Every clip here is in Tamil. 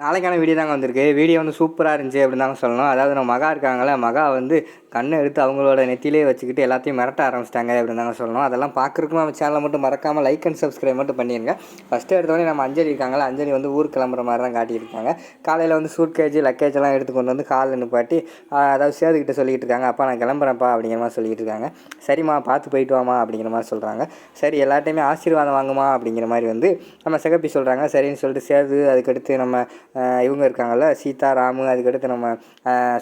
நாளைக்கான வீடியோ தாங்க வந்திருக்கு. வீடியோ வந்து சூப்பராக இருந்துச்சு அப்படின்னு தாங்க சொல்லணும். அதாவது நம்ம மகா இருக்காங்களே, மகா வந்து கண்ணை எடுத்து அவங்களோட நெத்திலே வச்சுக்கிட்டு எல்லாத்தையும் மிரட்ட ஆரம்பிச்சிட்டாங்க அப்படின்னு தாங்க சொல்லணும். அதெல்லாம் பார்க்குறதுக்கு நம்ம சேனலை மட்டும் மறக்காமல் லைக் அண்ட் சப்ஸ்கிரைப் மட்டும் பண்ணிடுங்க. ஃபஸ்ட்டு எடுத்தோடனே நம்ம அஞ்சலி இருக்காங்களா, அஞ்சலி வந்து ஊருக்கு கிளம்புற மாதிரி தான் காட்டியிருக்காங்க. காலையில் வந்து சூட்கேஜ் லக்கேஜ் எல்லாம் எடுத்து கொண்டு வந்து காலில் நிப்பாட்டி அதாவது சேதுக்கிட்ட சொல்லிக்கிட்டு இருக்காங்க, அப்பா நான் கிளம்புறேன்ப்பா அப்படிங்கிற மாதிரி சொல்லிக்கிட்டு இருக்காங்க. சரிம்மா பார்த்து போயிட்டு வாமா அப்படிங்கிற மாதிரி சொல்கிறாங்க. சரி எல்லாட்டையுமே ஆசீர்வாதம் வாங்குமா அப்படிங்கிற மாதிரி வந்து நம்ம சிகப்பி சொல்கிறாங்க. சரின்னு சொல்லிட்டு சேது, அதுக்கடுத்து நம்ம இவங்க இருக்காங்கள்ல சீதா, ராமு, அதுக்கடுத்து நம்ம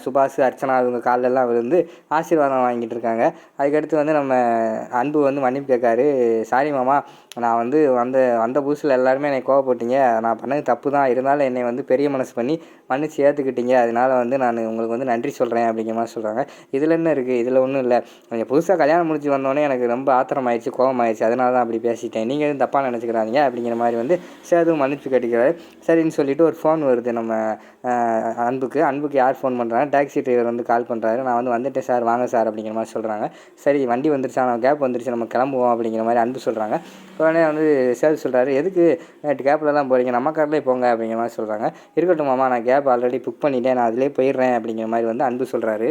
சுபாஷ், அர்ச்சனா இவங்க காலெல்லாம் விழுந்து ஆசீர்வாதம் வாங்கிட்டு இருக்காங்க. அதுக்கடுத்து வந்து நம்ம அன்பு வந்து மன்னிப்பு கேட்காரு. சாரி மாமா, நான் வந்து வந்த புதுசில் எல்லாருமே என்னை கோவப்பட்டீங்க, நான் பண்ணது தப்பு தான், இருந்தாலும் என்னை வந்து பெரிய மனசு பண்ணி மன்னிச்சு ஏற்றுக்கிட்டீங்க, அதனால் வந்து நான் உங்களுக்கு வந்து நன்றி சொல்கிறேன் அப்படிங்கிற மாதிரி சொல்கிறாங்க. இதில் என்ன இருக்குது, இதில் ஒன்றும் இல்லை, கொஞ்சம் புதுசாக கல்யாணம் முடிச்சு வந்தோடனே எனக்கு ரொம்ப ஆத்திரமாயிடுச்சு, கோவமாயிடுச்சு, அதனால தான் அப்படி பேசிட்டேன், நீங்கள் எதுவும் தப்பாக நினச்சிக்கிறாதீங்க அப்படிங்கிற மாதிரி வந்து சேதுவும் மன்னிப்பு கேட்டுக்கிறாரு. சரின்னு சொல்லிவிட்டு ஒரு ஃபோன் வருது நம்ம அன்புக்கு யார் ஃபோன் பண்ணுறாங்க, டாக்ஸி டிரைவர் வந்து கால் பண்ணுறாரு. நான் வந்து வந்துட்டேன் சார், வாங்க சார் அப்படிங்கிற மாதிரி சொல்கிறாங்க. சரி வண்டி வந்துருச்சா, நம்ம கேப் வந்துருச்சு, நம்ம கிளம்புவோம் அப்படிங்கிற மாதிரி அன்பு சொல்கிறாங்க. உடனே வந்து சேது சொல்கிறாரு, எதுக்கு கேப்லலாம் போகிறீங்க, நம்ம கார்லேயே போங்க அப்படிங்கிற மாதிரி சொல்கிறாங்க. இருக்கட்டும் மாமா, நான் கேப் ஆல்ரெடி புக் பண்ணிட்டேன், நான் அதிலே போயிடுறேன் அப்படிங்கிற மாதிரி வந்து அன்பு சொல்கிறாரு.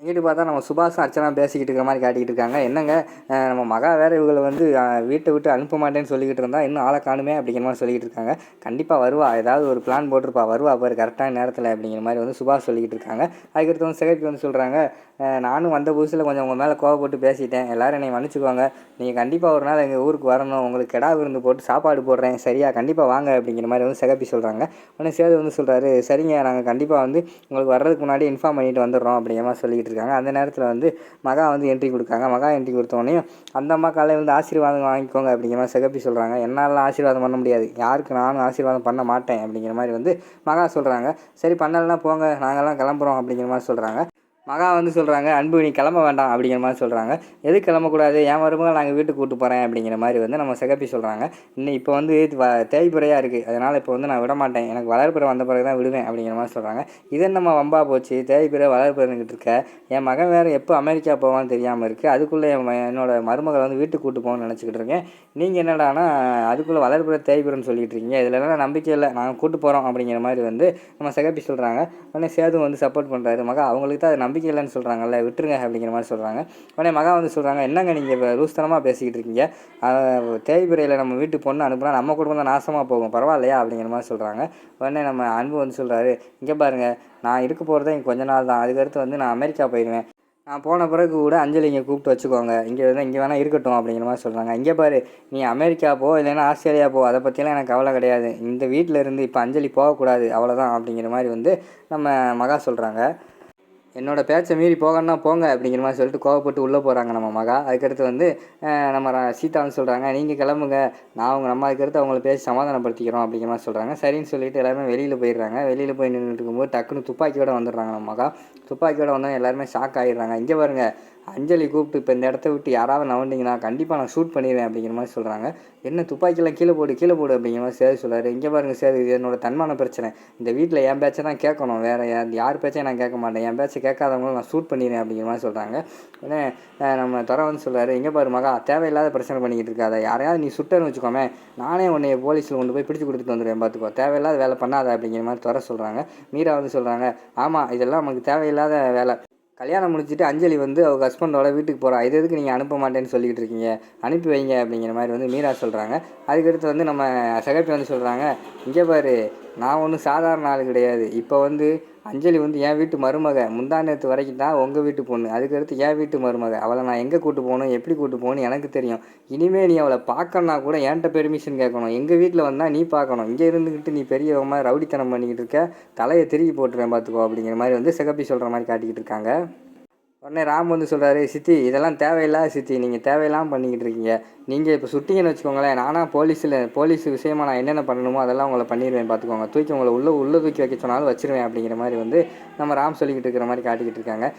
எங்கிட்டு பார்த்தா நம்ம சுபாஷும் அர்ச்சனா பேசிக்கிட்டு இருக்கிற மாதிரி காட்டிக்கிட்டு இருக்காங்க. என்னங்க நம்ம மகா வேறு இவங்களை வந்து வீட்டை விட்டு அனுப்ப மாட்டேன்னு சொல்லிக்கிட்டு இருந்தால் இன்னும் ஆளை காணுமே அப்படிங்கிற மாதிரி சொல்லிக்கிட்டு இருக்காங்க. கண்டிப்பாக வருவா, ஏதாவது ஒரு பிளான் போட்டிருப்பா, வருவா பாரு கரெக்டான நேரத்தில் அப்படிங்கிற மாதிரி வந்து சுபாஷ் சொல்லிக்கிட்டு இருக்காங்க. அதுக்கடுத்து வந்து சிகப்பி வந்து சொல்கிறாங்க, நானும் வந்த புதுசில் கொஞ்சம் உங்கள் மேலே கோவப்பட்டு பேசிட்டேன், எல்லோரும் என்னை மன்னிச்சுக்குவாங்க, நீங்கள் கண்டிப்பாக ஒரு நாள் எங்கள் ஊருக்கு வரணும், உங்களுக்கு கெடா விருந்து போட்டு சாப்பாடு போடுறேன் சரியா, கண்டிப்பாக வாங்க அப்படிங்கிற மாதிரி வந்து சிகப்பி சொல்கிறாங்க. உடனே சேது வந்து சொல்கிறாரு, சரிங்க நாங்கள் கண்டிப்பாக வந்து உங்களுக்கு வர்றதுக்கு முன்னாடி இன்ஃபார்ம் பண்ணிட்டு வந்துடுறோம் அப்படிங்கிற மாதிரி சொல்லிக்கிட்டு இருக்காங்க. அந்த நேரத்தில் வந்து மகா வந்து என்ட்ரி கொடுக்காங்க. மகா என்ட்ரி கொடுத்தோடனே அந்த அம்மா காலையில் வந்து ஆசீர்வாதம் வாங்கிக்கோங்க அப்படிங்கிற மாதிரி சிகப்பி சொல்கிறாங்க. என்னாலாம் ஆசீர்வாதம் பண்ண முடியாது, யாருக்கு நானும் ஆசீர்வாதம் பண்ண மாட்டேன் அப்படிங்கிற மாதிரி வந்து மகா சொல்கிறாங்க. சரி பண்ணலைன்னா போங்க, நாங்கள்லாம் கிளம்புறோம் அப்படிங்கிற மாதிரி சொல்கிறாங்க. மகா வந்து சொல்கிறாங்க, அன்பு நீ கிளம்ப வேண்டாம் அப்படிங்கிற மாதிரி சொல்கிறாங்க. எது கிளம்பக்கூடாது, என் மருமகள் நாங்கள் வீட்டுக்கு கூப்பிட்டு போகிறேன் அப்படிங்கிற மாதிரி வந்து நம்ம சிகப்பி சொல்கிறாங்க. இன்னும் இப்போ வந்து தேய்பிறையாக இருக்குது, அதனால் இப்போ வந்து நான் விட மாட்டேன், எனக்கு வளர்பிறை வந்த பிறகு தான் விடுவேன் அப்படிங்கிற மாதிரி சொல்கிறாங்க. இது நம்ம வம்பா போச்சு, தேய்பிறை வளர்பிறைன்னுக்கிட்டு இருக்க, என் மகன் வேறு எப்போ அமெரிக்கா போவான்னு தெரியாமல் இருக்குது, அதுக்குள்ளே என்னோட மருமகளை வந்து வீட்டுக்கு கூப்பிட்டு போகணும்னு நினச்சிக்கிட்டு இருக்கேன், நீங்கள் என்னடானா அதுக்குள்ளே வளர்பிறை தேய்பிறைன்னு சொல்லிகிட்டு இருக்கீங்க, இதிலலாம் நம்பிக்கை இல்லை, நாங்கள் கூப்பிட்டு போகிறோம் அப்படிங்கிற மாதிரி வந்து நம்ம சிகப்பி சொல்கிறாங்க. உடனே சேது வந்து சப்போர்ட் பண்ணுறாரு, மகா அவங்களுக்கு தான் அது நம்பிக்கை இல்லைன்னு சொல்கிறாங்கல்ல, விட்டுருங்க அப்படிங்கிற மாதிரி சொல்கிறாங்க. உடனே மகா வந்து சொல்கிறாங்க, என்னங்க நீங்கள் லூஸ்தனமாக பேசிக்கிட்டு இருக்கீங்க, தேய்பிறையில் நம்ம வீட்டுக்கு பொண்ணு அனுப்புனா நம்ம குடும்பம் தான் நாசமாக போகும், பரவாயில்லையா அப்படிங்கிற மாதிரி சொல்கிறாங்க. உடனே நம்ம அன்பு வந்து சொல்கிறாரு, இங்கே பாருங்கள், நான் இருக்க போகிறதே இங்கே கொஞ்ச நாள் தான், அதுக்கடுத்து வந்து நான் அமெரிக்கா போயிடுவேன், நான் போன பிறகு கூட அஞ்சலி இங்கே கூப்பிட்டு வச்சுக்கோங்க, இங்கே வேணால் இருக்கட்டும் அப்படிங்கிற மாதிரி சொல்கிறாங்க. இங்கே பாரு, நீ அமெரிக்கா போ இல்லைன்னா ஆஸ்திரேலியா போ, அதை பற்றிலாம் எனக்கு கவலை கிடையாது, இந்த வீட்டில் இருந்து இப்போ அஞ்சலி போகக்கூடாது அவ்வளோதான் அப்படிங்கிற மாதிரி வந்து நம்ம மகா சொல்கிறாங்க. என்னோடய பேச்சை மீறி போகணுன்னா போங்க அப்படிங்கிற மாதிரி சொல்லிட்டு கோவப்பட்டு உள்ளே போகிறாங்க நம்ம மகா. அதுக்கடுத்து வந்து நம்ம சீதா வந்து சொல்கிறாங்க, நீங்கள் கிளம்புங்க, நம்ம அதுக்கடுத்து அவங்கள பேசி சமாதானப்படுத்திக்கிறோம் அப்படிங்கிற மாதிரி சொல்கிறாங்க. சரின்னு சொல்லிட்டு எல்லாருமே வெளியில் போயிடுறாங்க. வெளியில் போய் நின்றுட்டு இருக்கும்போது டக்குன்னு துப்பாக்கியோடு வந்துடுறாங்க நம்ம மகா. துப்பாக்கியோடு வந்தால் எல்லாருமே ஷாக் ஆகிடுறாங்க. இங்கே பாருங்கள், அஞ்சலி கூப்பிட்டு இப்போ இந்த இடத்த விட்டு யாராவது நவண்டிங்கன்னா கண்டிப்பாக நான் ஷூட் பண்ணிடுவேன் அப்படிங்கிற மாதிரி சொல்கிறாங்க. என்ன துப்பாக்கியெல்லாம் கீழே போடு அப்படிங்கிற மாதிரி சேது சொல்கிறாரு. இங்கே பாருங்கள் சேது, இது என்னோட தன்மான பிரச்சனை, இந்த வீட்டில் என் பேச்சை தான் கேட்கணும், வேறு யார் பேச்சையும் நான் கேட்க மாட்டேன், என் பேச்சை கேட்காதவங்களும் நான் ஷூட் பண்ணிடுறேன் அப்படிங்கிற மாதிரி சொல்கிறாங்க. உடனே நம்ம துறை வந்து சொல்கிறாரு, இங்கே பாரு மகா, தேவையில்லாத பிரச்சனை பண்ணிக்கிட்டு இருக்காத, யாரையாவது நீ சுட்டன்னு வச்சுக்கோமே, நானே உன்னை போலீஸில் கொண்டு போய் பிடிச்சி கொடுத்துட்டு வந்துடுவேன் பார்த்துக்கோ, தேவையில்லாத வேலை பண்ணாத அப்படிங்கிற மாதிரி துறை சொல்கிறாங்க. மீரா வந்து சொல்கிறாங்க, ஆமாம் இதெல்லாம் நமக்கு தேவையில்லாத வேலை, கல்யாணம் முடிச்சுட்டு அஞ்சலி வந்து அவங்க ஹஸ்பண்டோட வீட்டுக்கு போகிறா, இது எதுக்கு நீங்கள் அனுப்ப மாட்டேன்னு சொல்லிக்கிட்டு இருக்கீங்க, அனுப்பி வைங்க அப்படிங்கிற மாதிரி வந்து மீரா சொல்கிறாங்க. அதுக்கடுத்து வந்து நம்ம சிகப்பி வந்து சொல்கிறாங்க, இங்கே பாரு, நான் ஒன்றும் சாதாரண ஆள் கிடையாது, இப்போ வந்து அஞ்சலி வந்து என் வீட்டு மருமக, முந்தா நேற்று வரைக்கும் தான் உங்கள் வீட்டு பொண்ணு, அதுக்கடுத்து என் வீட்டு மருமக, அவளை நான் எங்கே கூட்டு போகணும் எப்படி கூட்டு போகணும்னு எனக்கு தெரியும், இனிமேல் நீ அவளை பார்க்கணுன்னா கூட என்கிட்ட பெர்மிஷன் கேட்கணும், எங்கள் வீட்டில் வந்தால் நீ பார்க்கணும், இங்கே இருந்துக்கிட்டு நீ பெரியவங்க ரவுடித்தனம் பண்ணிக்கிட்டு இருக்க, தலையை திருப்பி போட்டுருவேன் பார்த்துக்கோ அப்படிங்கிற மாதிரி வந்து சிகப்பி சொல்கிற மாதிரி காட்டிக்கிட்டு இருக்காங்க. உடனே ராம் வந்து சொல்கிறாரு, சித்தி இதெல்லாம் தேவையில்லாத சித்தி, நீங்கள் தேவையில்லாமல் பண்ணிக்கிட்டு இருக்கீங்க, நீங்கள் இப்போ சுட்டிங்கன்னு வச்சுக்கோங்களேன், நானாக போலீஸ் விஷயமா நான் என்னென்ன பண்ணணுமோ அதெல்லாம் உங்களை பண்ணிடுவேன் பார்த்துக்கோங்க, தூக்கி உங்களை உள்ளே தூக்கி வைக்க சொன்னாலும் வச்சிருவேன் அப்படிங்கிற மாதிரி வந்து நம்ம ராம் சொல்லிக்கிட்டு இருக்கிற மாதிரி காட்டிக்கிட்டு இருக்காங்க.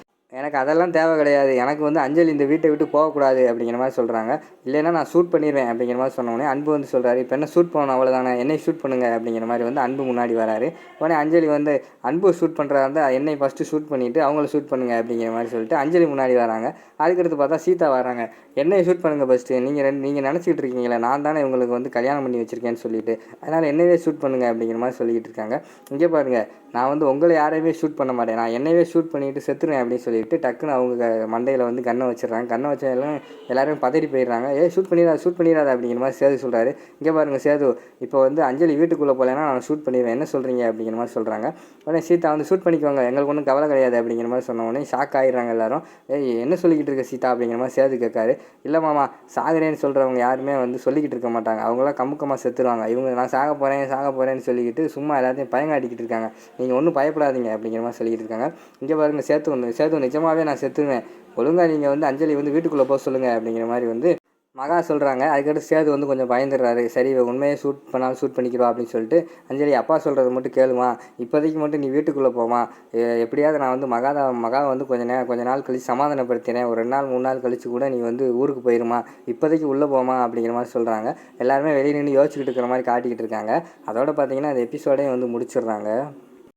எனக்கு அதெல்லாம் தேவை கிடையாது. எனக்கு வந்து அஞ்சலி இந்த வீட்டை விட்டு போகக்கூடாது அப்படிங்கிற மாதிரி சொல்கிறாங்க. இல்லைன்னா நான் ஷூட் பண்ணிடுவேன் அப்படிங்கிற மாதிரி சொன்னோடனே அன்பு வந்து சொல்கிறாரு, இப்போ என்ன ஷூட் பண்ணணும் அவ்வளோதானே, என்னை ஷூட் பண்ணுங்க அப்படிங்கிற மாதிரி வந்து அன்பு முன்னாடி வராரு. உடனே அஞ்சலி வந்து அன்பு ஷூட் பண்ணுறதா இருந்தால் என்னை ஃபஸ்ட்டு ஷூட் பண்ணிவிட்டு அவங்கள ஷூட் பண்ணுங்க அப்படிங்கிற மாதிரி சொல்லிட்டு அஞ்சலி முன்னாடி வராங்க. அதுக்கடுத்து பார்த்தா சீதா வராங்க. என்னையை ஷூட் பண்ணுங்கள் ஃபஸ்ட்டு, நீங்கள் நினச்சிக்கிட்டு இருக்கீங்களே நான் தானே இவங்களுக்கு வந்து கல்யாணம் பண்ணி வச்சுருக்கேன்னு சொல்லிட்டு, அதனால் என்னையே ஷூட் பண்ணுங்க அப்படிங்கிற மாதிரி சொல்லிக்கிட்டு இருக்காங்க. இங்கே பாருங்கள், நான் வந்து உங்களை யாரையுமே ஷூட் பண்ண மாட்டேன், நான் என்னையே ஷூட் பண்ணிவிட்டு செத்துருவேன் அப்படின்னு சொல்லிட்டு டக்குன்னு அவங்க மண்டையில் வந்து கன்னை வச்சிடுறாங்க. கன்னை வச்ச எல்லாரும் பதறி போயிடுறாங்க. ஷூட் பண்ணிடாத அப்படிங்கிற மாதிரி சேது சொல்கிறாரு. இங்கே பாருங்கள் சேது, இப்போ வந்து அஞ்சலி வீட்டுக்குள்ளே போகலைன்னா நான் ஷூட் பண்ணிடுவேன், என்ன சொல்கிறீங்க அப்படிங்கிற மாதிரி சொல்கிறாங்க. உடனே சீதா வந்து ஷூட் பண்ணிக்குவாங்க, எங்களுக்கு ஒன்றும் கவலை கிடையாது அப்படிங்கிற மாதிரி சொன்ன உடனே ஷாக் ஆகிடுறாங்க எல்லாரும். என்ன சொல்லிக்கிட்டு இருக்க சீதா அப்படிங்கிற மாதிரி சேது கேட்காரு. இல்லை மாமா, சாகுறேன்னு சொல்கிறவங்க யாருமே வந்து சொல்லிக்கிட்டு இருக்க மாட்டாங்க, அவங்களாம் கம்முக்கமாக செத்துருவாங்க. இவங்க நான் சாக போகிறேன்னு சொல்லிக்கிட்டு சும்மா எல்லாத்தையும் பயங்காட்டிக்கிட்டு இருக்காங்க, நீங்கள் ஒன்றும் பயப்படாதீங்க அப்படிங்கிற மாதிரி சொல்லிக்கிட்டு இருக்காங்க. இங்கே பாருங்கள் சேது நிஜமாகவே நான் செத்துருவேன், ஒழுங்காக நீங்கள் வந்து அஞ்சலி வந்து வீட்டுக்குள்ளே போக சொல்லுங்கள் அப்படிங்கிற மாதிரி வந்து மகா சொல்கிறாங்க. அதுக்கடுத்து சேது வந்து கொஞ்சம் பயந்துடுறாரு. சரி உண்மையை ஷூட் பண்ணாலும் ஷூட் பண்ணிக்கிறோம் அப்படின்னு சொல்லிட்டு அஞ்சலி அப்பா சொல்கிறது மட்டும் கேளுமா, இப்போதைக்கு மட்டும் நீ வீட்டுக்குள்ளே போமா, எப்படியாவது நான் வந்து மகாவை வந்து கொஞ்ச நாள் கழித்து சமாதானப்படுத்தினேன், ஒரு 2 நாள் 3 நாள் கழித்து கூட நீ வந்து ஊருக்கு போயிருமா, இப்போதைக்கு உள்ளே போமா அப்படிங்கிற மாதிரி சொல்கிறாங்க. எல்லாருமே வெளியே நின்று யோசிச்சுக்கிட்டு இருக்கிற மாதிரி காட்டிக்கிட்டு இருக்காங்க. அதோட பார்த்தீங்கன்னா அந்த எபிசோடே வந்து முடிச்சிடுறாங்க.